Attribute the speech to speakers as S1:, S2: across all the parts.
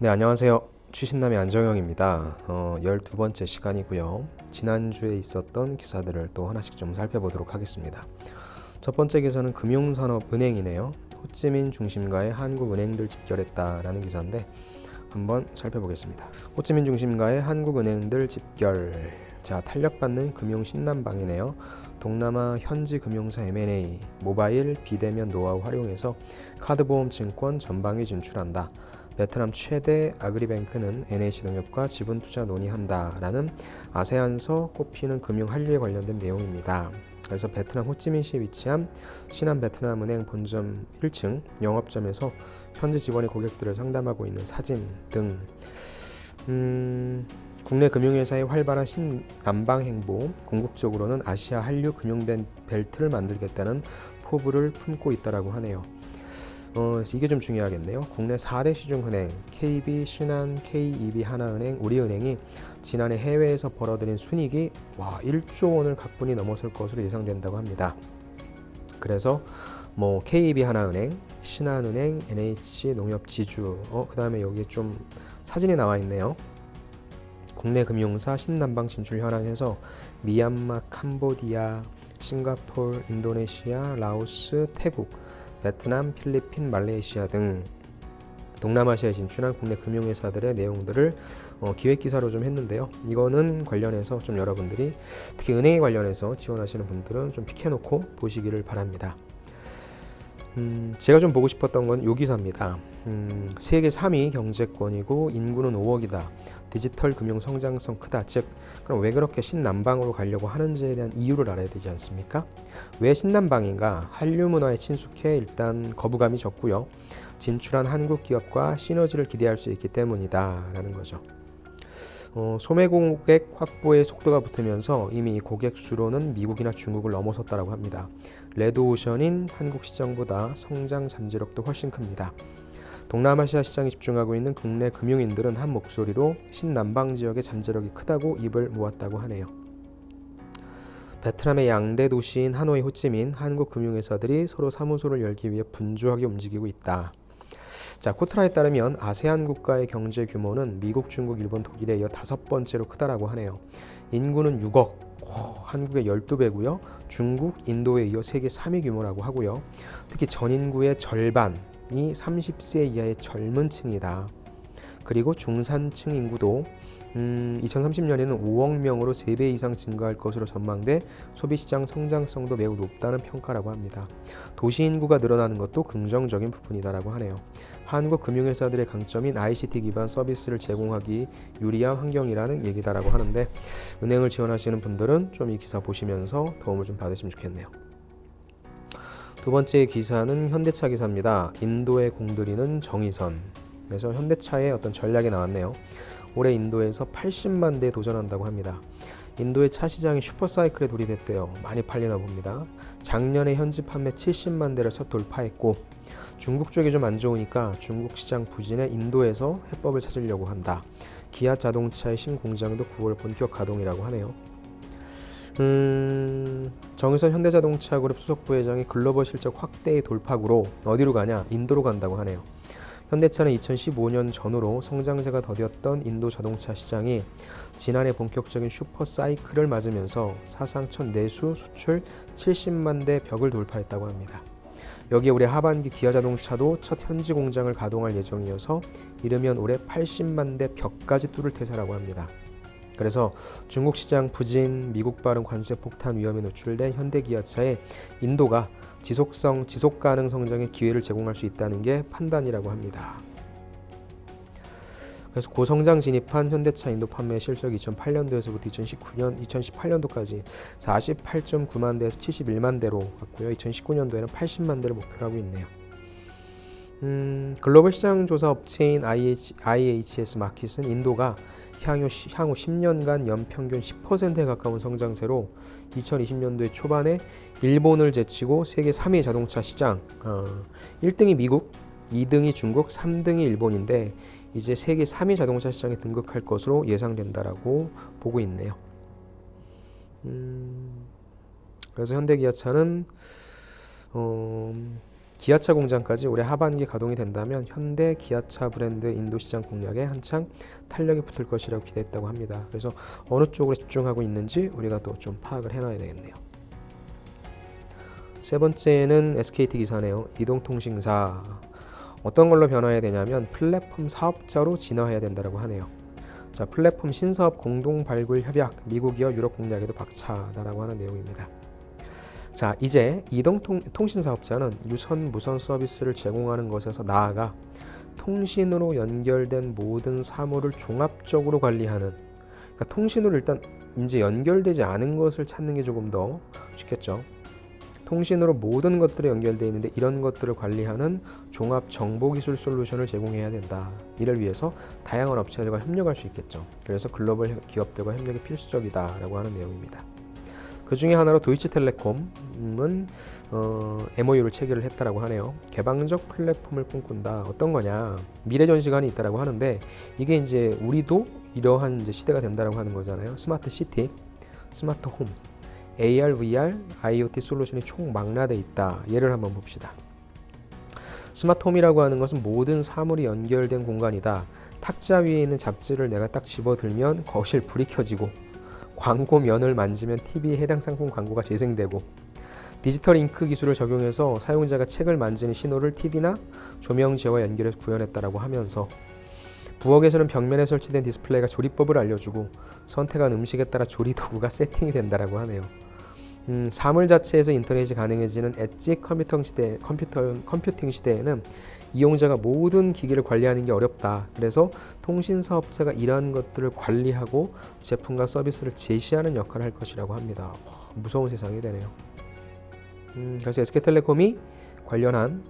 S1: 네, 안녕하세요. 추신남의 안정영입니다. 12번째 시간이고요. 지난주에 있었던 기사들을 또 하나씩 좀 살펴보도록 하겠습니다. 첫 번째 기사는 금융산업은행이네요. 호찌민 중심가의 한국은행들 집결했다라는 기사인데 한번 살펴보겠습니다. 호찌민 중심가의 한국은행들 집결. 자, 탄력받는 금융신남방이네요. 동남아 현지 금융사 M&A, 모바일, 비대면 노하우 활용해서 카드보험증권 전방위 진출한다. 베트남 최대 아그리뱅크는 NH농협과 지분투자 논의한다라는 아세안서 꼽히는 금융 한류에 관련된 내용입니다. 그래서 베트남 호찌민시에 위치한 신한베트남은행 본점 1층 영업점에서 현지 직원이 고객들을 상담하고 있는 사진 등 국내 금융회사의 활발한 신남방 행보, 궁극적으로는 아시아 한류 금융벨트를 만들겠다는 포부를 품고 있다라고 하네요. 이게 좀 중요하겠네요. 국내 4대 시중은행 KB, 신한, KEB, 하나은행, 우리은행이 지난해 해외에서 벌어들인 순이익이 1조 원을 가뿐히 넘어설 것으로 예상된다고 합니다. 그래서 KEB, 하나은행, 신한은행, NH농협, 지주, 그 다음에 여기 좀 사진이 나와 있네요. 국내 금융사 신남방 진출 현황에서 미얀마, 캄보디아, 싱가포르, 인도네시아, 라오스, 태국, 베트남, 필리핀, 말레이시아 등 동남아시아에 진출한 국내 금융회사들의 내용들을 기획기사로 좀 했는데요. 이거는 관련해서 좀 여러분들이 특히 은행에 관련해서 지원하시는 분들은 좀 픽해놓고 보시기를 바랍니다. 제가 좀 보고 싶었던 건 이 기사입니다. 세계 3위 경제권이고 인구는 5억이다. 디지털 금융 성장성 크다. 즉 그럼 왜 그렇게 신남방으로 가려고 하는지에 대한 이유를 알아야 되지 않습니까? 왜 신남방인가? 한류 문화에 친숙해 일단 거부감이 적고요. 진출한 한국 기업과 시너지를 기대할 수 있기 때문이다 라는 거죠. 소매 고객 확보의 속도가 붙으면서 이미 고객 수로는 미국이나 중국을 넘어섰다고 합니다. 레드오션인 한국 시장보다 성장 잠재력도 훨씬 큽니다. 동남아시아 시장에 집중하고 있는 국내 금융인들은 한 목소리로 신남방 지역의 잠재력이 크다고 입을 모았다고 하네요. 베트남의 양대 도시인 하노이, 호찌민, 한국 금융회사들이 서로 사무소를 열기 위해 분주하게 움직이고 있다. 자, 코트라에 따르면 아세안 국가의 경제 규모는 미국, 중국, 일본, 독일에 이어 5번째로 크다라고 하네요. 인구는 6억, 한국의 12배고요. 중국, 인도에 이어 세계 3위 규모라고 하고요. 특히 전인구의 절반이 30세 이하의 젊은 층이다. 그리고 중산층 인구도 2030년에는 5억 명으로 3배 이상 증가할 것으로 전망돼 소비시장 성장성도 매우 높다는 평가라고 합니다. 도시 인구가 늘어나는 것도 긍정적인 부분이다라고 하네요. 한국 금융회사들의 강점인 ICT 기반 서비스를 제공하기 유리한 환경이라는 얘기다라고 하는데 은행을 지원하시는 분들은 좀 이 기사 보시면서 도움을 좀 받으시면 좋겠네요. 두 번째 기사는 현대차 기사입니다. 인도에 공들이는 정의선. 그래서 현대차의 어떤 전략이 나왔네요. 올해 인도에서 80만 대 도전한다고 합니다. 인도의 차 시장이 슈퍼사이클에 돌입했대요. 많이 팔리나 봅니다. 작년에 현지 판매 70만 대를 첫 돌파했고 중국 쪽이 좀 안 좋으니까 중국 시장 부진에 인도에서 해법을 찾으려고 한다. 기아 자동차의 신공장도 9월 본격 가동이라고 하네요. 정의선 현대자동차 그룹 수석 부회장이 글로벌 실적 확대의 돌파구로 어디로 가냐? 인도로 간다고 하네요. 현대차는 2015년 전후로 성장세가 더뎠던 인도 자동차 시장이 지난해 본격적인 슈퍼 사이클을 맞으면서 사상 첫 내수 수출 70만 대 벽을 돌파했다고 합니다. 여기에 올해 하반기 기아 자동차도 첫 현지 공장을 가동할 예정이어서 이르면 올해 80만 대 벽까지 뚫을 태세라고 합니다. 그래서 중국 시장 부진, 미국 발음 관세 폭탄 위험에 노출된 현대기아차에 인도가 지속 가능 성장의 기회를 제공할 수 있다는 게 판단이라고 합니다. 그래서 고성장 진입한 현대차 인도 판매 실적이 2008년도에서부터 2018년도까지 48.9만 대에서 71만 대로 갔고요. 2019년도에는 80만 대를 목표로 하고 있네요. 글로벌 시장 조사 업체인 IHS 마켓은 인도가 향후 10년간 연평균 10%에 가까운 성장세로 2020년도의 초반에 일본을 제치고 세계 3위 자동차 시장 1등이 미국, 2등이 중국, 3등이 일본인데 이제 세계 3위 자동차 시장에 등극할 것으로 예상된다라고 보고 있네요. 그래서 현대기아차는 기아차 공장까지 올해 하반기에 가동이 된다면 현대 기아차 브랜드 인도 시장 공략에 한창 탄력이 붙을 것이라고 기대했다고 합니다. 그래서 어느 쪽으로 집중하고 있는지 우리가 또 좀 파악을 해놔야 되겠네요. 세 번째는 SKT 기사네요. 이동통신사. 어떤 걸로 변화해야 되냐면 플랫폼 사업자로 진화해야 된다고 하네요. 자, 플랫폼 신사업 공동 발굴 협약, 미국이어 유럽 공략에도 박차다라고 하는 내용입니다. 자, 이제 이동통신 사업자는 유선 무선 서비스를 제공하는 것에서 나아가 통신으로 연결된 모든 사물을 종합적으로 관리하는, 그러니까 통신으로 일단 이제 연결되지 않은 것을 찾는 게 조금 더 쉽겠죠. 통신으로 모든 것들이 연결되어 있는데 이런 것들을 관리하는 종합 정보기술 솔루션을 제공해야 된다. 이를 위해서 다양한 업체들과 협력할 수 있겠죠. 그래서 글로벌 기업들과 협력이 필수적이다라고 하는 내용입니다. 그 중에 하나로 도이치텔레콤은 MOU를 체결을 했다라고 하네요. 개방적 플랫폼을 꿈꾼다. 어떤 거냐? 미래 전시관이 있다라고 하는데 이게 이제 우리도 이러한 이제 시대가 된다라고 하는 거잖아요. 스마트 시티, 스마트 홈, AR, VR, IoT 솔루션이 총망라돼 있다. 예를 한번 봅시다. 스마트 홈이라고 하는 것은 모든 사물이 연결된 공간이다. 탁자 위에 있는 잡지를 내가 딱 집어들면 거실 불이 켜지고 광고면을 만지면 TV에 해당 상품 광고가 재생되고 디지털 잉크 기술을 적용해서 사용자가 책을 만지는 신호를 TV나 조명제와 연결해서 구현했다라고 하면서 부엌에서는 벽면에 설치된 디스플레이가 조리법을 알려주고 선택한 음식에 따라 조리 도구가 세팅이 된다라고 하네요. 사물 자체에서 인터넷이 가능해지는 엣지 컴퓨팅 시대에는 이용자가 모든 기기를 관리하는 게 어렵다. 그래서 통신 사업자가 이러한 것들을 관리하고 제품과 서비스를 제시하는 역할을 할 것이라고 합니다. 무서운 세상이 되네요. 그래서 SK텔레콤이 관련한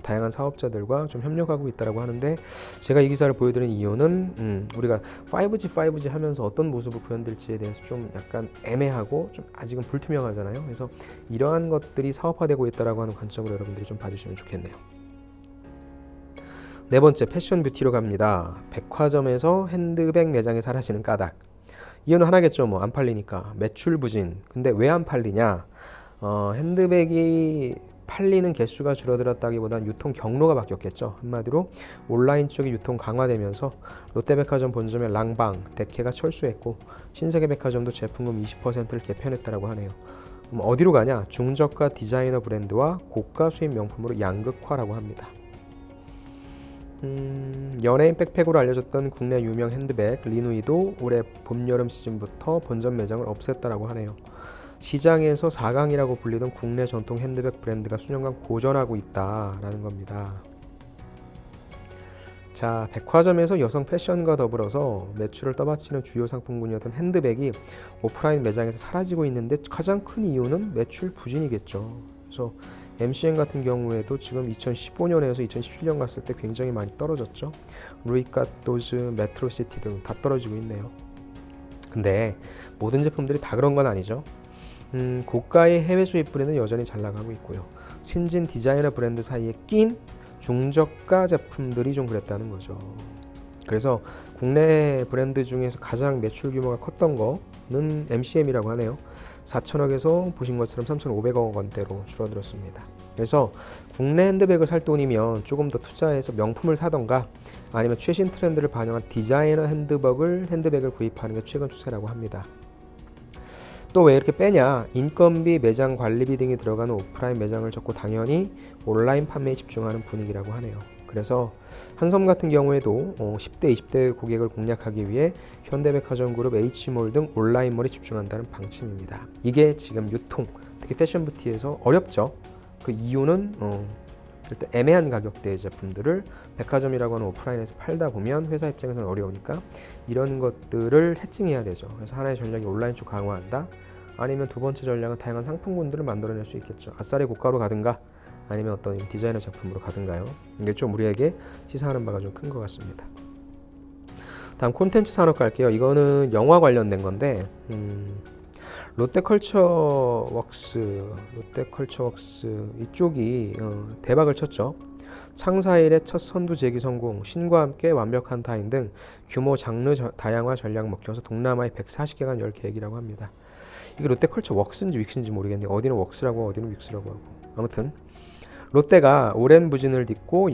S1: 다양한 사업자들과 좀 협력하고 있다고 하는데 제가 이 기사를 보여드린 이유는 우리가 5G 하면서 어떤 모습을 구현될지에 대해서 좀 약간 애매하고 좀 아직은 불투명하잖아요. 그래서 이러한 것들이 사업화되고 있다고 하는 관점으로 여러분들이 좀 봐주시면 좋겠네요. 네 번째, 패션 뷰티로 갑니다. 백화점에서 핸드백 매장이 사라지는 까닭. 이유는 하나겠죠. 뭐 안 팔리니까. 매출 부진. 근데 왜 안 팔리냐? 핸드백이 팔리는 개수가 줄어들었다기보다는 유통 경로가 바뀌었겠죠. 한마디로 온라인 쪽이 유통 강화되면서 롯데백화점 본점의 랑방, 데케가 철수했고 신세계백화점도 제품금 20%를 개편했다고 하네요. 어디로 가냐? 중저가 디자이너 브랜드와 고가 수입 명품으로 양극화라고 합니다. 연예인 백팩으로 알려졌던 국내 유명 핸드백 리누이도 올해 봄, 여름 시즌부터 본점 매장을 없앴다고 하네요. 시장에서 4강이라고 불리던 국내 전통 핸드백 브랜드가 수년간 고전하고 있다라는 겁니다. 자, 백화점에서 여성 패션과 더불어서 매출을 떠받치는 주요 상품군이었던 핸드백이 오프라인 매장에서 사라지고 있는데 가장 큰 이유는 매출 부진이겠죠. 그래서 MCN 같은 경우에도 지금 2015년에서 2017년 갔을 때 굉장히 많이 떨어졌죠. 루이카도즈, 메트로시티 등 다 떨어지고 있네요. 근데 모든 제품들이 다 그런 건 아니죠. 고가의 해외 수입 브랜드는 여전히 잘 나가고 있고요. 신진 디자이너 브랜드 사이에 낀 중저가 제품들이 좀 그랬다는 거죠. 그래서 국내 브랜드 중에서 가장 매출 규모가 컸던 거는 MCM이라고 하네요. 4천억에서 보신 것처럼 3,500억 원대로 줄어들었습니다. 그래서 국내 핸드백을 살 돈이면 조금 더 투자해서 명품을 사던가 아니면 최신 트렌드를 반영한 디자이너 핸드백을 구입하는 게 최근 추세라고 합니다. 또 왜 이렇게 빼냐? 인건비, 매장 관리비 등이 들어가는 오프라인 매장을 접고 당연히 온라인 판매에 집중하는 분위기라고 하네요. 그래서 한섬 같은 경우에도 10대, 20대 고객을 공략하기 위해 현대백화점 그룹, H몰 등 온라인몰에 집중한다는 방침입니다. 이게 지금 유통, 특히 패션 뷰티에서 어렵죠. 그 이유는 일단 애매한 가격대의 제품들을 백화점이라고 하는 오프라인에서 팔다 보면 회사 입장에서는 어려우니까 이런 것들을 해칭해야 되죠. 그래서 하나의 전략이 온라인 쪽 강화한다. 아니면 두 번째 전략은 다양한 상품군들을 만들어낼 수 있겠죠. 아싸리 고가로 가든가 아니면 어떤 디자이너 제품으로 가든가요. 이게 좀 우리에게 시사하는 바가 좀 큰 것 같습니다. 다음 콘텐츠 산업 갈게요. 이거는 영화 관련된 건데 롯데컬처웍스 이쪽이 대박을 쳤죠. 창사 이래 첫 선두 재기 성공, 신과 함께 완벽한 타인 등 규모 장르 다양화 전략 먹혀서 동남아에 140개가 열 계획이라고 합니다. 이게 롯데컬처웍스인지 윅스인지 모르겠네요. 어디는 웍스라고 하고 어디는 윅스라고 하고. 아무튼 롯데가 오랜 부진을 딛고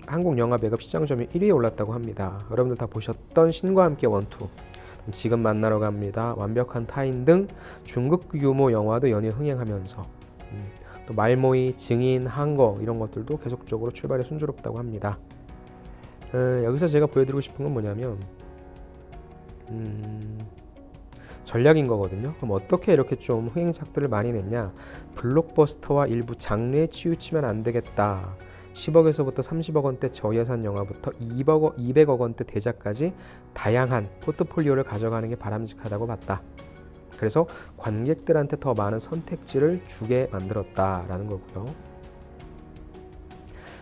S1: 한국 영화 배급 시장 점유율 1위에 올랐다고 합니다. 여러분들 다 보셨던 신과 함께 원투, 지금 만나러 갑니다, 완벽한 타인 등 중국 규모 영화도 연이어 흥행하면서 또 말모이, 증인, 항거 이런 것들도 계속적으로 출발이 순조롭다고 합니다. 여기서 제가 보여드리고 싶은 건 뭐냐면 전략인 거거든요. 그럼 어떻게 이렇게 좀 흥행작들을 많이 냈냐? 블록버스터와 일부 장르에 치우치면 안 되겠다. 10억에서부터 30억 원대 저예산 영화부터 200억 원대 대작까지 다양한 포트폴리오를 가져가는 게 바람직하다고 봤다. 그래서 관객들한테 더 많은 선택지를 주게 만들었다라는 거고요.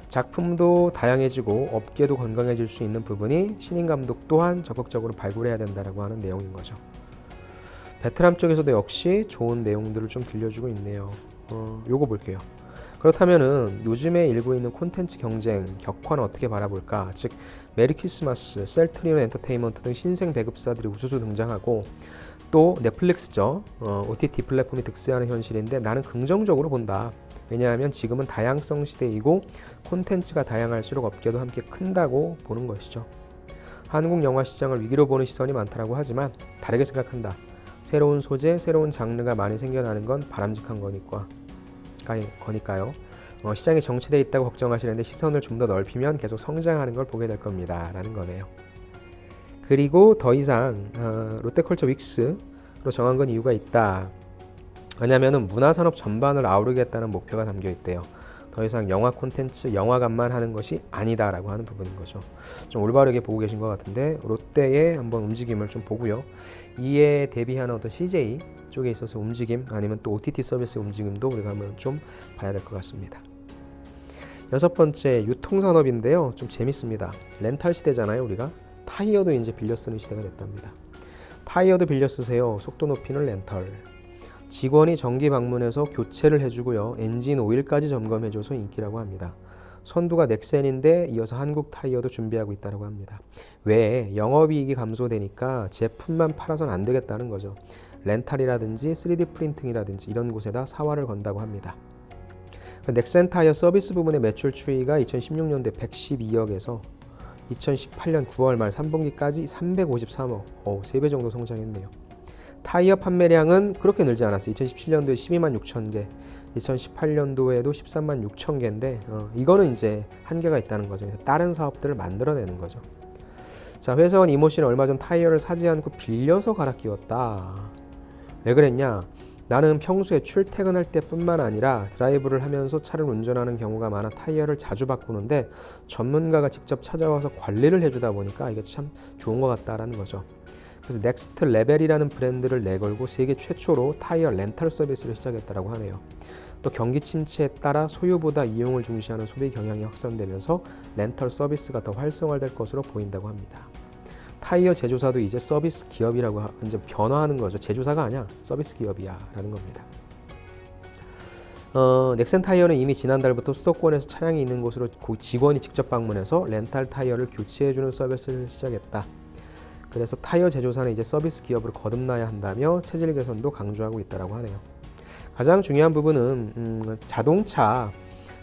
S1: 작품도 다양해지고 업계도 건강해질 수 있는 부분이 신인 감독 또한 적극적으로 발굴해야 된다라고 하는 내용인 거죠. 베트남 쪽에서도 역시 좋은 내용들을 좀 들려주고 있네요. 요거 볼게요. 그렇다면은 요즘에 일고 있는 콘텐츠 경쟁 격화는 어떻게 바라볼까? 즉 메리 크리스마스, 셀트리온 엔터테인먼트 등 신생 배급사들이 우수수 등장하고 또 넷플릭스죠. OTT 플랫폼이 득세하는 현실인데 나는 긍정적으로 본다. 왜냐하면 지금은 다양성 시대이고 콘텐츠가 다양할수록 업계도 함께 큰다고 보는 것이죠. 한국 영화 시장을 위기로 보는 시선이 많다고 하지만 다르게 생각한다. 새로운 소재, 새로운 장르가 많이 생겨나는 건 바람직한 거니까요. 시장이 정체되어 있다고 걱정하시는데 시선을 좀 더 넓히면 계속 성장하는 걸 보게 될 겁니다. 라는 거네요. 그리고 더 이상 롯데컬처 윅스로 정한 건 이유가 있다. 왜냐하면 문화산업 전반을 아우르겠다는 목표가 담겨 있대요. 더 이상 영화 콘텐츠, 영화관만 하는 것이 아니다라고 하는 부분인 거죠. 좀 올바르게 보고 계신 것 같은데 롯데의 한번 움직임을 좀 보고요. 이에 대비하는 어떤 CJ 쪽에 있어서 움직임 아니면 또 OTT 서비스 움직임도 우리가 한번 좀 봐야 될 것 같습니다. 여섯 번째 유통산업인데요. 좀 재밌습니다. 렌탈 시대잖아요. 우리가 타이어도 이제 빌려 쓰는 시대가 됐답니다. 타이어도 빌려 쓰세요. 속도 높이는 렌털. 직원이 정기 방문해서 교체를 해주고요. 엔진 오일까지 점검해줘서 인기라고 합니다. 선두가 넥센인데 이어서 한국 타이어도 준비하고 있다고 합니다. 왜? 영업이익이 감소되니까 제품만 팔아서는 안 되겠다는 거죠. 렌탈이라든지 3D 프린팅이라든지 이런 곳에다 사활을 건다고 합니다. 넥센 타이어 서비스 부문의 매출 추이가 2016년도에 112억에서 2018년 9월 말 3분기까지 353억, 3배 정도 성장했네요. 타이어 판매량은 그렇게 늘지 않았어요. 2017년도에 12만 6천 개, 2018년도에도 13만 6천 개인데 이거는 이제 한계가 있다는 거죠. 그래서 다른 사업들을 만들어내는 거죠. 자, 회사원 이모 씨는 얼마 전 타이어를 사지 않고 빌려서 갈아 끼웠다. 왜 그랬냐? 나는 평소에 출퇴근할 때뿐만 아니라 드라이브를 하면서 차를 운전하는 경우가 많아 타이어를 자주 바꾸는데 전문가가 직접 찾아와서 관리를 해주다 보니까 이게 참 좋은 것 같다라는 거죠. 그래서 넥스트 레벨이라는 브랜드를 내걸고 세계 최초로 타이어 렌탈 서비스를 시작했다고 하네요. 또 경기 침체에 따라 소유보다 이용을 중시하는 소비 경향이 확산되면서 렌털 서비스가 더 활성화될 것으로 보인다고 합니다. 타이어 제조사도 이제 서비스 기업이라고 이제 변화하는 거죠. 제조사가 아니야, 서비스 기업이야라는 겁니다. 넥센 타이어는 이미 지난달부터 수도권에서 차량이 있는 곳으로 직원이 직접 방문해서 렌탈 타이어를 교체해주는 서비스를 시작했다. 그래서 타이어 제조사는 이제 서비스 기업으로 거듭나야 한다며 체질 개선도 강조하고 있다고 하네요. 가장 중요한 부분은 자동차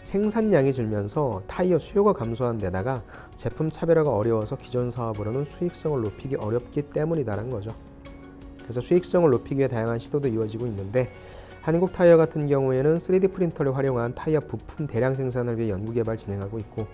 S1: 생산량이 줄면서 타이어 수요가 감소한 데다가 제품 차별화가 어려워서 기존 사업으로는 수익성을 높이기 어렵기 때문이다라는 거죠. 그래서 수익성을 높이기 위해 다양한 시도도 이루어지고 있는데 한국 타이어 같은 경우에는 3D 프린터를 활용한 타이어 부품 대량 생산을 위해 연구 개발 진행하고 있고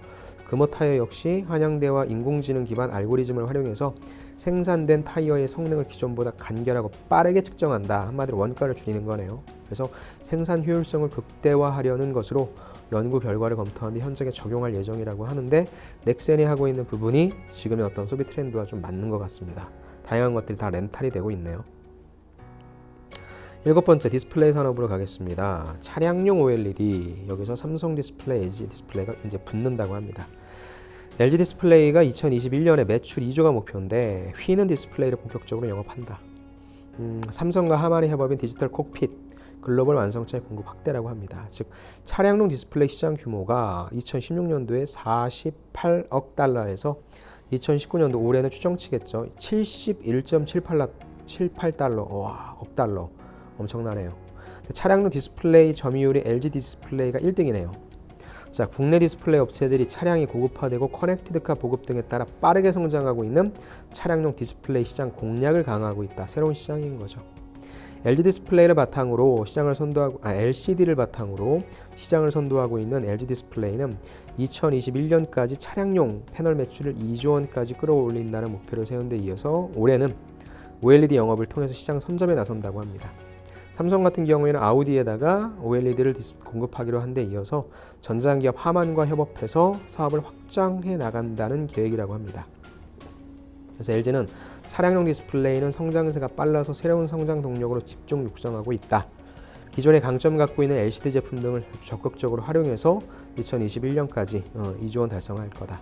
S1: 금호 타이어 역시 한양대와 인공지능 기반 알고리즘을 활용해서 생산된 타이어의 성능을 기존보다 간결하고 빠르게 측정한다. 한마디로 원가를 줄이는 거네요. 그래서 생산 효율성을 극대화하려는 것으로 연구 결과를 검토하는 데 현장에 적용할 예정이라고 하는데 넥센이 하고 있는 부분이 지금의 어떤 소비 트렌드와 좀 맞는 것 같습니다. 다양한 것들이 다 렌탈이 되고 있네요. 일곱 번째 디스플레이 산업으로 가겠습니다. 차량용 OLED, 여기서 삼성 디스플레이, LG 디스플레이가 이제 붙는다고 합니다. LG 디스플레이가 2021년에 매출 2조가 목표인데 휘는 디스플레이를 본격적으로 영업한다. 삼성과 하만의 협업인 디지털 콕핏 글로벌 완성차의 공급 확대라고 합니다. 즉 차량용 디스플레이 시장 규모가 2016년도에 48억 달러에서 2019년도 올해는 추정치겠죠. 71.78달러. 와, 억 달러. 엄청나네요. 차량용 디스플레이 점유율이 LG 디스플레이가 1등이네요. 자, 국내 디스플레이 업체들이 차량이 고급화되고 커넥티드카 보급 등에 따라 빠르게 성장하고 있는 차량용 디스플레이 시장 공략을 강화하고 있다. 새로운 시장인 거죠. LG 디스플레이를 바탕으로 LCD를 바탕으로 시장을 선도하고 있는 LG 디스플레이는 2021년까지 차량용 패널 매출을 2조 원까지 끌어올린다는 목표를 세운 데 이어서 올해는 OLED 영업을 통해서 시장 선점에 나선다고 합니다. 삼성 같은 경우에는 아우디에다가 OLED를 공급하기로 한 데 이어서 전자기업 하만과 협업해서 사업을 확장해 나간다는 계획이라고 합니다. 그래서 LG는 차량용 디스플레이는 성장세가 빨라서 새로운 성장 동력으로 집중 육성하고 있다. 기존의 강점 갖고 있는 LCD 제품 등을 적극적으로 활용해서 2021년까지 2조 원 달성할 거다.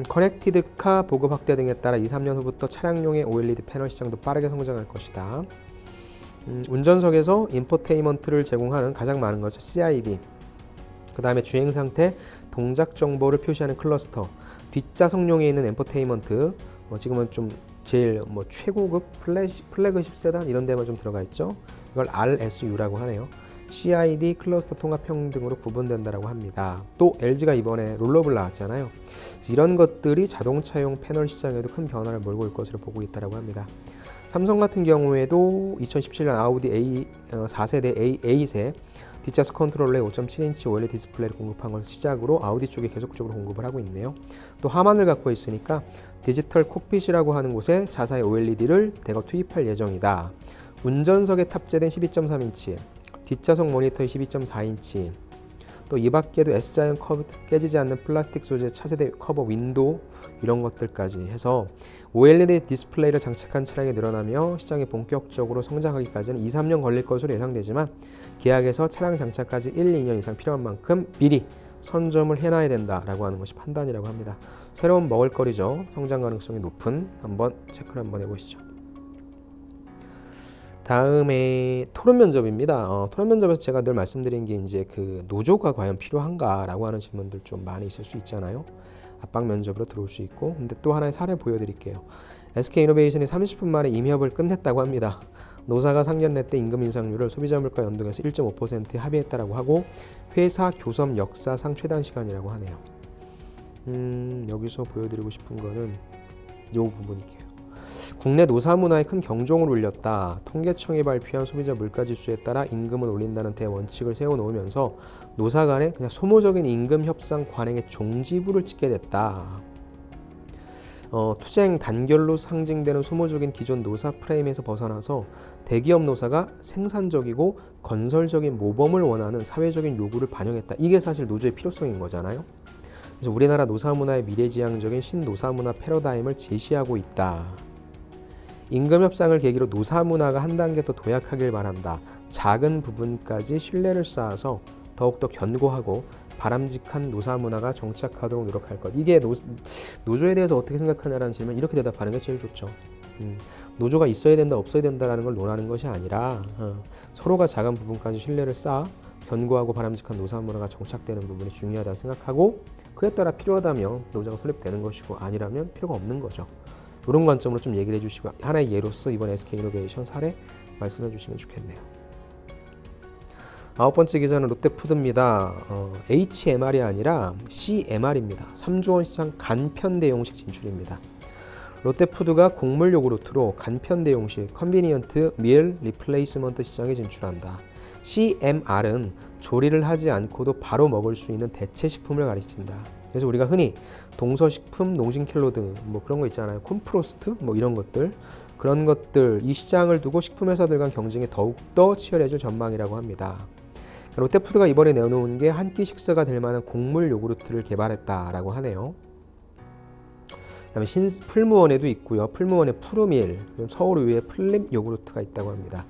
S1: 커넥티드카 보급 확대 등에 따라 2, 3년 후부터 차량용의 OLED 패널 시장도 빠르게 성장할 것이다. 운전석에서 인포테인먼트를 제공하는 가장 많은 것은 CID, 그 다음에 주행 상태, 동작 정보를 표시하는 클러스터, 뒷좌석용에 있는 인포테인먼트, 지금은 좀 제일 최고급 플래그십 세단 이런 데만 좀 들어가 있죠. 이걸 RSU라고 하네요. CID 클러스터 통합형 등으로 구분된다라고 합니다. 또 LG가 이번에 롤러블 나왔잖아요. 이런 것들이 자동차용 패널 시장에도 큰 변화를 몰고 올 것으로 보고 있다라고 합니다. 삼성 같은 경우에도 2017년 아우디 4세대 A8에 뒷좌석 컨트롤러에 5.7인치 OLED 디스플레이를 공급한 것을 시작으로 아우디 쪽에 계속적으로 공급을 하고 있네요. 또 하만을 갖고 있으니까 디지털 콕핏이라고 하는 곳에 자사의 OLED를 대거 투입할 예정이다. 운전석에 탑재된 12.3인치, 뒷좌석 모니터의 12.4인치, 또 이 밖에도 S자형 커브 깨지지 않는 플라스틱 소재 차세대 커버 윈도우 이런 것들까지 해서 OLED 디스플레이를 장착한 차량이 늘어나며 시장이 본격적으로 성장하기까지는 2, 3년 걸릴 것으로 예상되지만 계약에서 차량 장착까지 1, 2년 이상 필요한 만큼 미리 선점을 해놔야 된다라고 하는 것이 판단이라고 합니다. 새로운 먹을거리죠. 성장 가능성이 높은 한번 체크를 한번 해보시죠. 다음에 토론 면접입니다. 토론 면접에서 제가 늘 말씀드린 게 이제 그 노조가 과연 필요한가라고 하는 질문들 좀 많이 있을 수 있잖아요. 압박 면접으로 들어올 수 있고, 근데 또 하나의 사례 보여드릴게요. SK이노베이션이 30분 만에 임협을 끝냈다고 합니다. 노사가 상견례 때 임금 인상률을 소비자 물가 연동해서 1.5%에 합의했다라고 하고 회사 교섭 역사상 최단 시간이라고 하네요. 여기서 보여드리고 싶은 거는 요 부분이게요. 국내 노사 문화에 큰 경종을 울렸다. 통계청이 발표한 소비자 물가지수에 따라 임금을 올린다는 대원칙을 세워놓으면서 노사 간에 그냥 소모적인 임금 협상 관행의 종지부를 찍게 됐다. 투쟁 단결로 상징되는 소모적인 기존 노사 프레임에서 벗어나서 대기업 노사가 생산적이고 건설적인 모범을 원하는 사회적인 요구를 반영했다. 이게 사실 노조의 필요성인 거잖아요. 그래서 우리나라 노사 문화의 미래지향적인 신노사 문화 패러다임을 제시하고 있다. 임금 협상을 계기로 노사 문화가 한 단계 더 도약하길 바란다. 작은 부분까지 신뢰를 쌓아서 더욱더 견고하고 바람직한 노사 문화가 정착하도록 노력할 것. 이게 노조에 대해서 어떻게 생각하냐라는 질문 이렇게 대답하는 게 제일 좋죠. 노조가 있어야 된다 없어야 된다라는 걸 논하는 것이 아니라 서로가 작은 부분까지 신뢰를 쌓아 견고하고 바람직한 노사 문화가 정착되는 부분이 중요하다고 생각하고 그에 따라 필요하다면 노조가 설립되는 것이고 아니라면 필요가 없는 거죠. 이런 관점으로 좀 얘기를 해주시고 하나의 예로서 이번 SK이노베이션 사례 말씀해 주시면 좋겠네요. 9번째 기사는 롯데푸드입니다. HMR이 아니라 CMR입니다. 3조 원 시장 간편 대용식 진출입니다. 롯데푸드가 곡물 요구르트로 간편 대용식 컨비니언트 밀 리플레이스먼트 시장에 진출한다. CMR은 조리를 하지 않고도 바로 먹을 수 있는 대체 식품을 가리킨다. 그래서 우리가 흔히 동서식품, 농심킬로드 그런 거 있잖아요. 콤프로스트 이런 것들 그런 것들 이 시장을 두고 식품 회사들 간 경쟁이 더욱더 치열해질 전망이라고 합니다. 롯데푸드가 이번에 내놓은 게 한 끼 식사가 될 만한 곡물 요구르트를 개발했다라고 하네요. 그다음에 풀무원에도 있고요. 풀무원에 푸르밀, 서울우유에 플립 요구르트가 있다고 합니다.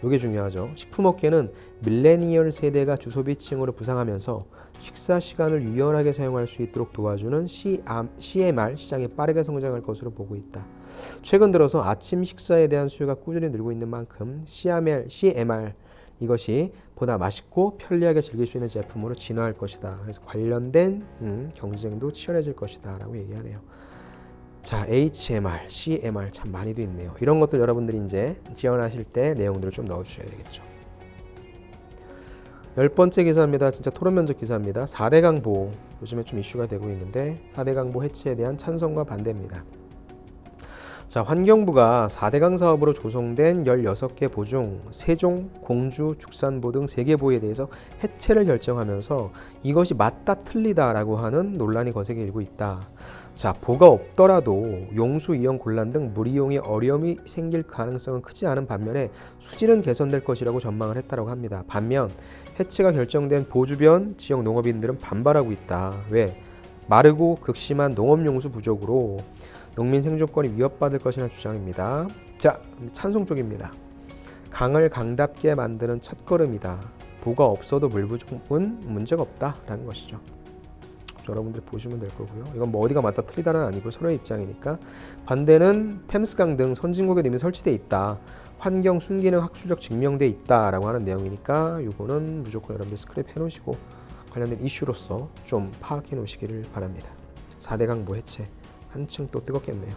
S1: 이게 중요하죠. 식품업계는 밀레니얼 세대가 주소비층으로 부상하면서 식사 시간을 유연하게 사용할 수 있도록 도와주는 CMR 시장이 빠르게 성장할 것으로 보고 있다. 최근 들어서 아침 식사에 대한 수요가 꾸준히 늘고 있는 만큼 CMR 이것이 보다 맛있고 편리하게 즐길 수 있는 제품으로 진화할 것이다. 그래서 관련된 경쟁도 치열해질 것이다 라고 얘기하네요. 자, HMR, CMR 참 많이도 있네요. 이런 것들 여러분들이 이제 지원하실 때 내용들을 좀 넣어주셔야 되겠죠. 10번째 기사입니다. 진짜 토론 면접 기사입니다. 4대 강보 요즘에 좀 이슈가 되고 있는데 4대 강보 해체에 대한 찬성과 반대입니다. 자, 환경부가 4대강 사업으로 조성된 16개 보 중 세종, 공주, 죽산보 등 3개 보에 대해서 해체를 결정하면서 이것이 맞다 틀리다라고 하는 논란이 거세게 일고 있다. 자, 보가 없더라도 용수 이용 곤란 등 물 이용에 어려움이 생길 가능성은 크지 않은 반면에 수질은 개선될 것이라고 전망을 했다고 합니다. 반면 해체가 결정된 보 주변 지역 농업인들은 반발하고 있다. 왜? 마르고 극심한 농업용수 부족으로 농민 생존권이 위협받을 것이라는 주장입니다. 자, 찬성 쪽입니다. 강을 강답게 만드는 첫걸음이다. 보가 없어도 물 부족은 문제가 없다라는 것이죠. 여러분들 보시면 될 거고요. 이건 뭐 어디가 맞다 틀리다는 아니고 서로의 입장이니까. 반대는 템스강 등 선진국에 이미 설치돼 있다. 환경 순기능 학술적 증명돼 있다라고 하는 내용이니까 이거는 무조건 여러분들 스크랩 해놓으시고 관련된 이슈로서 좀 파악해 놓으시기를 바랍니다. 4대 강보 해체 한층 또 뜨겁겠네요.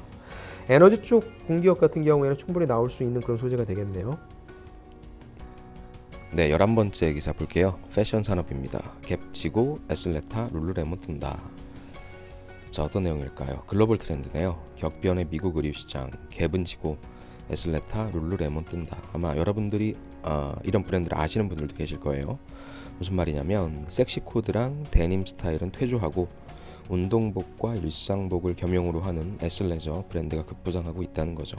S1: 에너지 쪽 공기업 같은 경우에는 충분히 나올 수 있는 그런 소재가 되겠네요.
S2: 네, 11번째 기사 볼게요. 패션 산업입니다. 갭 지고 에슬레타, 룰루레몬 뜬다. 자, 어떤 내용일까요? 글로벌 트렌드네요. 격변의 미국 의류 시장, 갭은 지고 에슬레타, 룰루레몬 뜬다. 아마 여러분들이 이런 브랜드를 아시는 분들도 계실 거예요. 무슨 말이냐면 섹시 코드랑 데님 스타일은 퇴조하고 운동복과 일상복을 겸용으로 하는 에슬레저 브랜드가 급부상하고 있다는 거죠.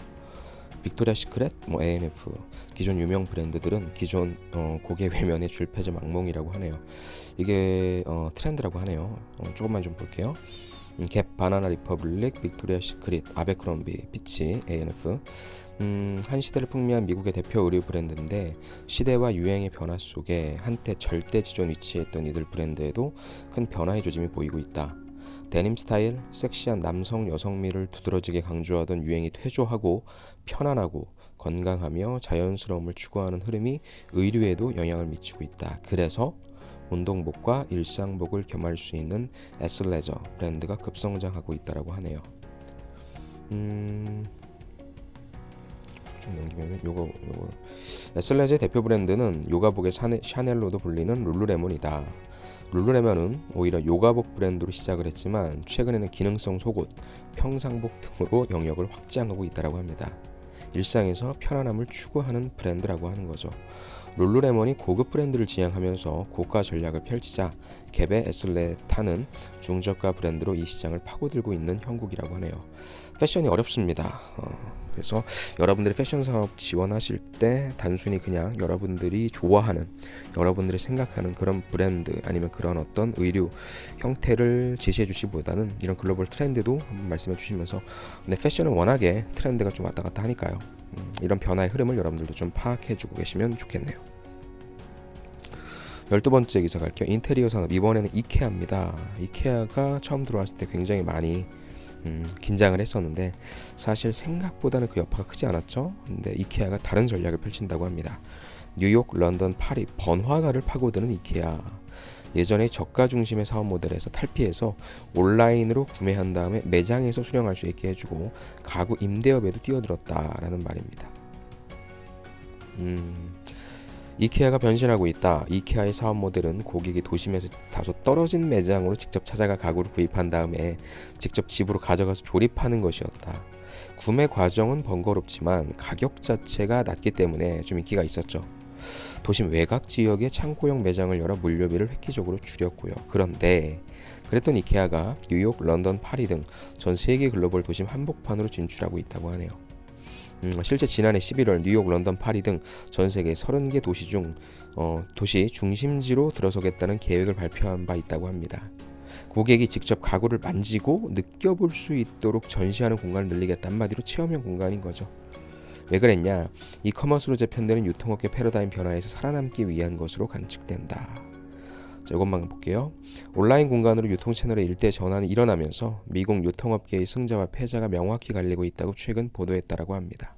S2: 빅토리아 시크릿, A&F 기존 유명 브랜드들은 기존 고객 외면의 줄패저 망몽이라고 하네요. 이게 트렌드라고 하네요. 조금만 좀 볼게요. 갭, 바나나 리퍼블릭, 빅토리아 시크릿, 아베크롬비, 피치, A&F 한 시대를 풍미한 미국의 대표 의류 브랜드인데 시대와 유행의 변화 속에 한때 절대 지존 위치했던 이들 브랜드에도 큰 변화의 조짐이 보이고 있다. 데님 스타일, 섹시한 남성 여성미를 두드러지게 강조하던 유행이 퇴조하고 편안하고 건강하며 자연스러움을 추구하는 흐름이 의류에도 영향을 미치고 있다. 그래서 운동복과 일상복을 겸할 수 있는 에슬레저 브랜드가 급성장하고 있다고 하네요. 좀 넘기면 요거 에슬레저의 대표 브랜드는 요가복의 샤넬로도 불리는 룰루레몬이다. 룰루레몬은 오히려 요가복 브랜드로 시작을 했지만 최근에는 기능성 속옷, 평상복 등으로 영역을 확장하고 있다고 합니다. 일상에서 편안함을 추구하는 브랜드라고 하는 거죠. 룰루레몬이 고급 브랜드를 지향하면서 고가 전략을 펼치자 갭의 에슬레타는 중저가 브랜드로 이 시장을 파고들고 있는 형국이라고 하네요. 패션이 어렵습니다. 그래서 여러분들이 패션 사업 지원하실 때 단순히 그냥 여러분들이 좋아하는, 여러분들이 생각하는 그런 브랜드 아니면 그런 어떤 의류 형태를 제시해 주시기보다는 이런 글로벌 트렌드도 한번 말씀해 주시면서, 근데 패션은 워낙에 트렌드가 좀 왔다 갔다 하니까요. 이런 변화의 흐름을 여러분들도 좀 파악해 주고 계시면 좋겠네요. 12번째 기사 갈게요. 인테리어 산업, 이번에는 이케아입니다. 이케아가 처음 들어왔을 때 굉장히 많이 긴장을 했었는데 사실 생각보다는 그 여파가 크지 않았죠. 근데 이케아가 다른 전략을 펼친다고 합니다. 뉴욕, 런던, 파리 번화가를 파고드는 이케아. 예전에 저가 중심의 사업 모델에서 탈피해서 온라인으로 구매한 다음에 매장에서 수령할 수 있게 해주고 가구 임대업에도 뛰어들었다라는 말입니다. 이케아가 변신하고 있다. 이케아의 사업 모델은 고객이 도심에서 다소 떨어진 매장으로 직접 찾아가 가구를 구입한 다음에 직접 집으로 가져가서 조립하는 것이었다. 구매 과정은 번거롭지만 가격 자체가 낮기 때문에 좀 인기가 있었죠. 도심 외곽 지역에 창고형 매장을 열어 물류비를 획기적으로 줄였고요. 그런데 그랬던 이케아가 뉴욕, 런던, 파리 등 전 세계 글로벌 도심 한복판으로 진출하고 있다고 하네요. 실제 지난해 11월 뉴욕, 런던, 파리 등 전 세계 30개 도시 중 도시 중심지로 들어서겠다는 계획을 발표한 바 있다고 합니다. 고객이 직접 가구를 만지고 느껴볼 수 있도록 전시하는 공간을 늘리겠다. 한마디로 체험형 공간인 거죠. 왜 그랬냐? 이커머스로 재편되는 유통업계 패러다임 변화에서 살아남기 위한 것으로 관측된다. 자, 이것만 볼게요. 온라인 공간으로 유통 채널의 일대 전환이 일어나면서 미국 유통업계의 승자와 패자가 명확히 갈리고 있다고 최근 보도했다라고 합니다.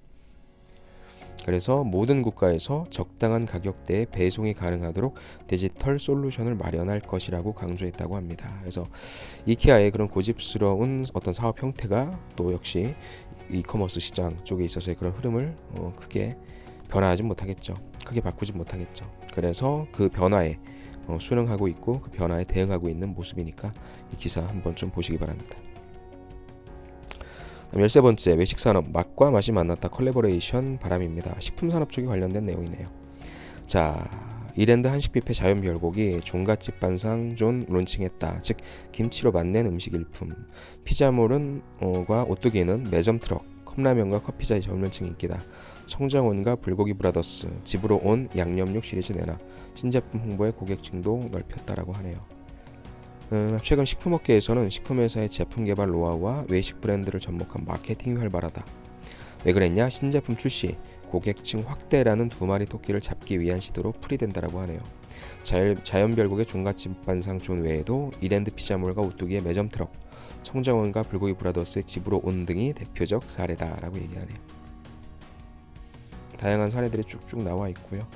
S2: 그래서 모든 국가에서 적당한 가격대에 배송이 가능하도록 디지털 솔루션을 마련할 것이라고 강조했다고 합니다. 그래서 이케아의 그런 고집스러운 어떤 사업 형태가 또 역시 이커머스 시장 쪽에 있어서의 그런 흐름을 크게 변화하지 못하겠죠. 크게 바꾸지 못하겠죠. 그래서 그 변화에 순응하고 있고 그 변화에 대응하고 있는 모습이니까 이 기사 한번 좀 보시기 바랍니다. 13번째, 외식산업 맛과 맛이 만났다 컬래버레이션 바람입니다. 식품산업 쪽에 관련된 내용이네요. 자, 이랜드 한식 뷔페 자연 별곡이 종갓집 반상존 론칭했다. 즉 김치로 만든 음식 일품. 피자몰과 오뚜기는 매점 트럭, 컵라면과 커피자의 전면층 인기다. 청정원과 불고기 브라더스, 집으로 온 양념육 시리즈 내나 신제품 홍보에 고객층도 넓혔다라고 하네요. 최근 식품업계에서는 식품회사의 제품 개발 노하우와 외식 브랜드를 접목한 마케팅이 활발하다. 왜 그랬냐? 신제품 출시, 고객층 확대라는 두 마리 토끼를 잡기 위한 시도로 풀이된다라고 하네요. 자연별곡의 종갓집 반상존 외에도 이랜드 피자몰과 오뚜기의 매점 트럭, 청정원과 불고기 브라더스의 집으로 온 등이 대표적 사례다라고 얘기하네요. 다양한 사례들이 쭉쭉 나와 있고요.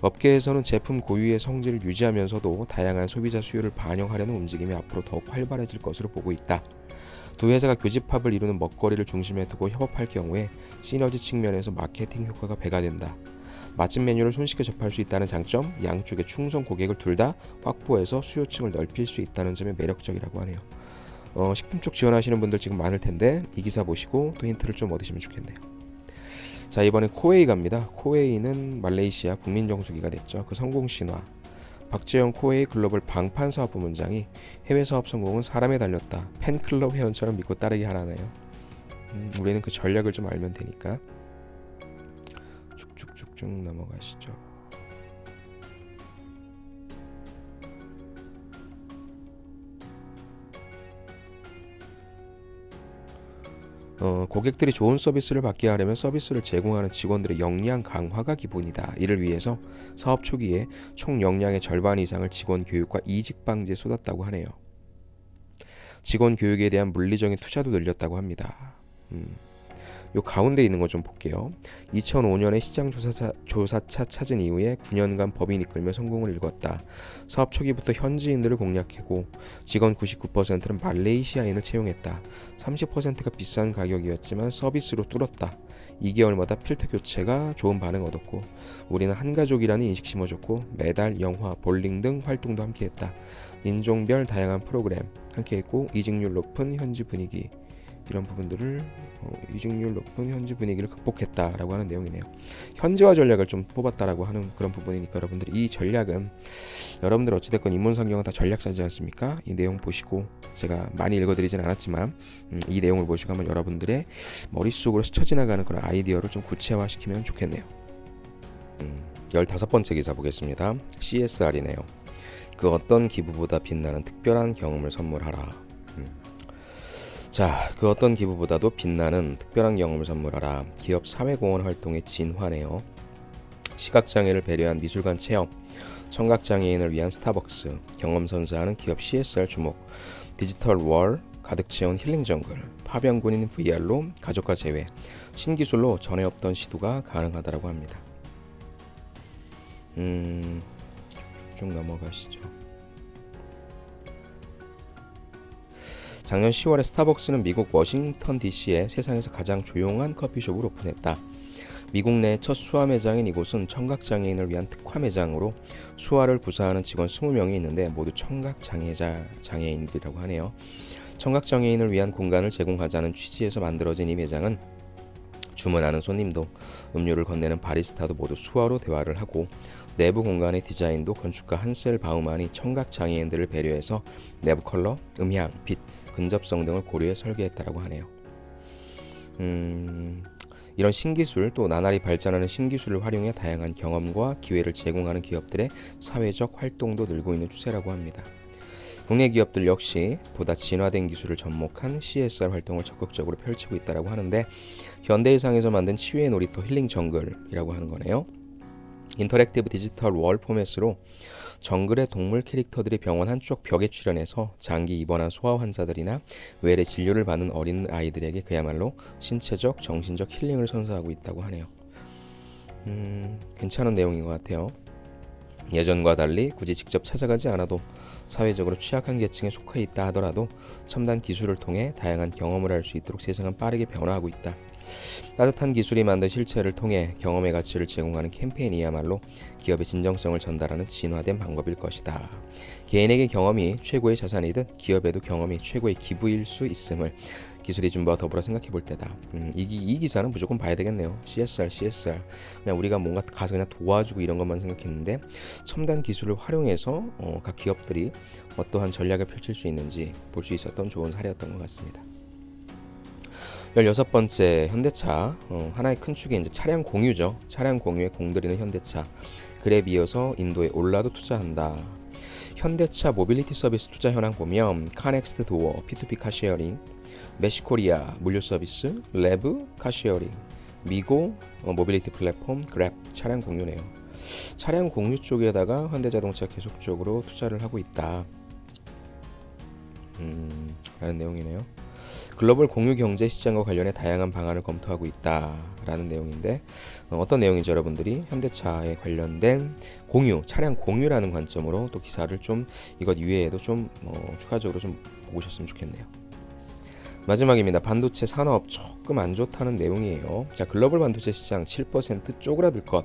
S2: 업계에서는 제품 고유의 성질을 유지하면서도 다양한 소비자 수요를 반영하려는 움직임이 앞으로 더욱 활발해질 것으로 보고 있다. 두 회사가 교집합을 이루는 먹거리를 중심에 두고 협업할 경우에 시너지 측면에서 마케팅 효과가 배가 된다. 맛집 메뉴를 손쉽게 접할 수 있다는 장점, 양쪽의 충성 고객을 둘 다 확보해서 수요층을 넓힐 수 있다는 점이 매력적이라고 하네요. 식품 쪽 지원하시는 분들 지금 많을 텐데 이 기사 보시고 또 힌트를 좀 얻으시면 좋겠네요. 자, 이번에 코웨이 갑니다. 코웨이는 말레이시아 국민정수기가 됐죠. 그 성공 신화. 박재영 코웨이 글로벌 방판 사업 부문장이 해외 사업 성공은 사람에 달렸다. 팬클럽 회원처럼 믿고 따르게 하라네요. 우리는 그 전략을 좀 알면 되니까. 쭉쭉쭉쭉 넘어가시죠. 고객들이 좋은 서비스를 받게 하려면 서비스를 제공하는 직원들의 역량 강화가 기본이다. 이를 위해서 사업 초기에 총 역량의 절반 이상을 직원 교육과 이직 방지에 쏟았다고 하네요. 직원 교육에 대한 물리적인 투자도 늘렸다고 합니다. 요 가운데 있는 거 좀 볼게요. 2005년에 시장 조사차 찾은 이후에 9년간 법인 이끌며 성공을 일궜다. 사업 초기부터 현지인들을 공략했고 직원 99%는 말레이시아인을 채용했다. 30%가 비싼 가격이었지만 서비스로 뚫었다. 2개월마다 필터 교체가 좋은 반응 얻었고 우리는 한 가족이라는 인식 심어줬고 매달 영화, 볼링 등 활동도 함께했다. 인종별 다양한 프로그램 함께했고 이직률 높은 현지 분위기 이런 부분들을 이직률 높은 현지 분위기를 극복했다라고 하는 내용이네요. 현지화 전략을 좀 뽑았다라고 하는 그런 부분이니까 여러분들이 이 전략은 여러분들 어찌됐건 인문상경은 다 전략자지 않습니까? 이 내용 보시고 제가 많이 읽어드리진 않았지만 이 내용을 보시고 한번 여러분들의 머릿속으로 스쳐 지나가는 그런 아이디어를 좀 구체화시키면 좋겠네요. 15번째 기사 보겠습니다. CSR이네요. 그 어떤 기부보다 빛나는 특별한 경험을 선물하라. 자, 그 어떤 기부보다도 빛나는 특별한 경험을 선물하라. 기업 사회공헌 활동의 진화네요. 시각장애를 배려한 미술관 체험, 청각장애인을 위한 스타벅스, 경험 선사하는 기업 CSR 주목, 디지털 월, 가득 채운 힐링 정글, 파병군인 VR로 가족과 재회, 신기술로 전에 없던 시도가 가능하다고 합니다. 쭉 넘어가시죠. 작년 10월에 스타벅스는 미국 워싱턴 DC에 세상에서 가장 조용한 커피숍을 오픈했다. 미국 내 첫 수화 매장인 이곳은 청각장애인을 위한 특화 매장으로 수화를 구사하는 직원 20명이 있는데 모두 청각장애인들이라고 하네요. 청각장애인을 위한 공간을 제공하자는 취지에서 만들어진 이 매장은 주문하는 손님도 음료를 건네는 바리스타도 모두 수화로 대화를 하고 내부 공간의 디자인도 건축가 한셀 바우만이 청각장애인들을 배려해서 내부 컬러, 음향, 빛, 근접성 등을 고려해 설계했다라고 하네요. 이런 신기술 또 나날이 발전하는 신기술을 활용해 다양한 경험과 기회를 제공하는 기업들의 사회적 활동도 늘고 있는 추세라고 합니다. 국내 기업들 역시 보다 진화된 기술을 접목한 CSR 활동을 적극적으로 펼치고 있다고 하는데 현대의상에서 만든 치유의 놀이터 힐링 정글이라고 하는 거네요. 인터랙티브 디지털 월 포맷으로 정글의 동물 캐릭터들이 병원 한쪽 벽에 출연해서 장기 입원한 소아 환자들이나 외래 진료를 받는 어린 아이들에게 그야말로 신체적, 정신적 힐링을 선사하고 있다고 하네요. 괜찮은 내용인 것 같아요. 예전과 달리 굳이 직접 찾아가지 않아도 사회적으로 취약한 계층에 속해 있다 하더라도 첨단 기술을 통해 다양한 경험을 할 수 있도록 세상은 빠르게 변화하고 있다. 따뜻한 기술이 만든 실체를 통해 경험의 가치를 제공하는 캠페인이야말로 기업의 진정성을 전달하는 진화된 방법일 것이다. 개인에게 경험이 최고의 자산이듯 기업에도 경험이 최고의 기부일 수 있음을 기술의 진보와 더불어 생각해 볼 때다. 이 기사는 무조건 봐야 되겠네요. CSR. 그냥 우리가 뭔가 가서 그냥 도와주고 이런 것만 생각했는데 첨단 기술을 활용해서 각 기업들이 어떠한 전략을 펼칠 수 있는지 볼 수 있었던 좋은 사례였던 것 같습니다. 16번째 현대차. 하나의 큰 축이 이제 차량 공유죠. 차량 공유에 공들이는 현대차. 그랩 이어서 인도에 올라도 투자한다. 현대차 모빌리티 서비스 투자 현황 보면 카넥스트 도어, P2P 카쉐어링, 메시코리아 물류 서비스, 레브 카쉐어링, 미고 모빌리티 플랫폼, 그랩 차량 공유네요. 차량 공유 쪽에다가 현대자동차 계속적으로 투자를 하고 있다. 라는 내용이네요. 글로벌 공유 경제 시장과 관련해 다양한 방안을 검토하고 있다라는 내용인데 어떤 내용인지 여러분들이 현대차에 관련된 공유, 차량 공유라는 관점으로 또 기사를 좀 이것 이외에도 좀 추가적으로 좀 보셨으면 좋겠네요. 마지막입니다. 반도체 산업 조금 안 좋다는 내용이에요. 자, 글로벌 반도체 시장 7% 쪼그라들 것.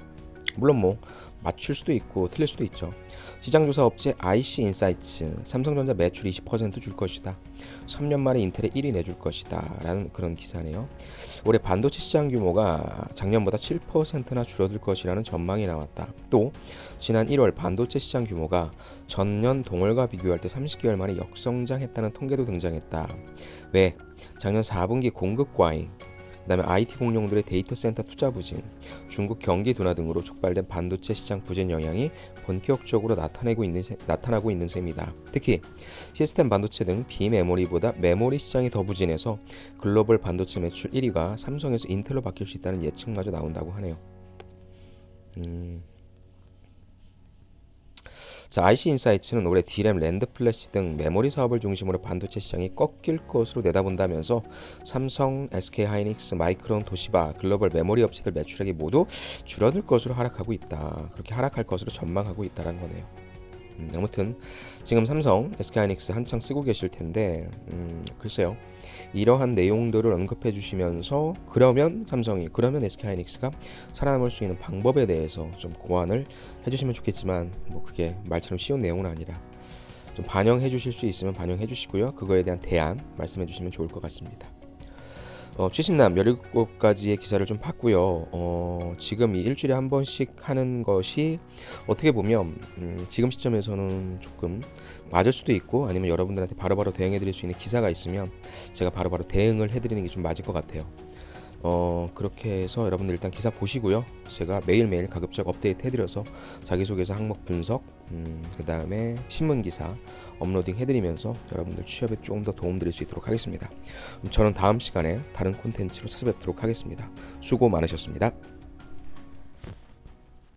S2: 물론 뭐 맞출 수도 있고 틀릴 수도 있죠. 시장조사 업체 IC 인사이츠, 삼성전자 매출 20% 줄 것이다. 3년 만에 인텔에 1위 내줄 것이다. 라는 그런 기사네요. 올해 반도체 시장 규모가 작년보다 7%나 줄어들 것이라는 전망이 나왔다. 또 지난 1월 반도체 시장 규모가 전년 동월과 비교할 때 30개월 만에 역성장했다는 통계도 등장했다. 왜? 작년 4분기 공급 과잉, 그다음에 IT 공룡들의 데이터 센터 투자 부진, 중국 경기 둔화 등으로 촉발된 반도체 시장 부진 영향이 본격적으로 나타나고 있는 셈이다. 특히 시스템 반도체 등 비메모리보다 메모리 시장이 더 부진해서 글로벌 반도체 매출 1위가 삼성에서 인텔로 바뀔 수 있다는 예측마저 나온다고 하네요. 자, IC 인사이츠는 올해 D램, 랜드 플래시 등 메모리 사업을 중심으로 반도체 시장이 꺾일 것으로 내다본다면서 삼성, SK 하이닉스, 마이크론, 도시바, 글로벌 메모리 업체들 매출액이 모두 줄어들 것으로 하락하고 있다. 그렇게 하락할 것으로 전망하고 있다는 거네요. 아무튼 지금 삼성, SK하이닉스 한창 쓰고 계실 텐데 글쎄요. 이러한 내용들을 언급해 주시면서 그러면 삼성이, 그러면 SK하이닉스가 살아남을 수 있는 방법에 대해서 좀 고안을 해주시면 좋겠지만 뭐 그게 말처럼 쉬운 내용은 아니라 좀 반영해 주실 수 있으면 반영해 주시고요. 그거에 대한 대안 말씀해 주시면 좋을 것 같습니다. 최신남 17가지의 기사를 좀 봤고요. 지금 이 일주일에 한 번씩 하는 것이 어떻게 보면 지금 시점에서는 조금 맞을 수도 있고 아니면 여러분들한테 바로바로 대응해 드릴 수 있는 기사가 있으면 제가 바로바로 대응을 해드리는 게 좀 맞을 것 같아요. 그렇게 해서 여러분들 일단 기사 보시고요. 제가 매일매일 가급적 업데이트 해드려서 자기소개서 항목 분석, 그 다음에 신문기사 업로딩 해드리면서 여러분들 취업에 조금 더 도움 드릴 수 있도록 하겠습니다. 저는 다음 시간에 다른 콘텐츠로 찾아뵙도록 하겠습니다. 수고 많으셨습니다.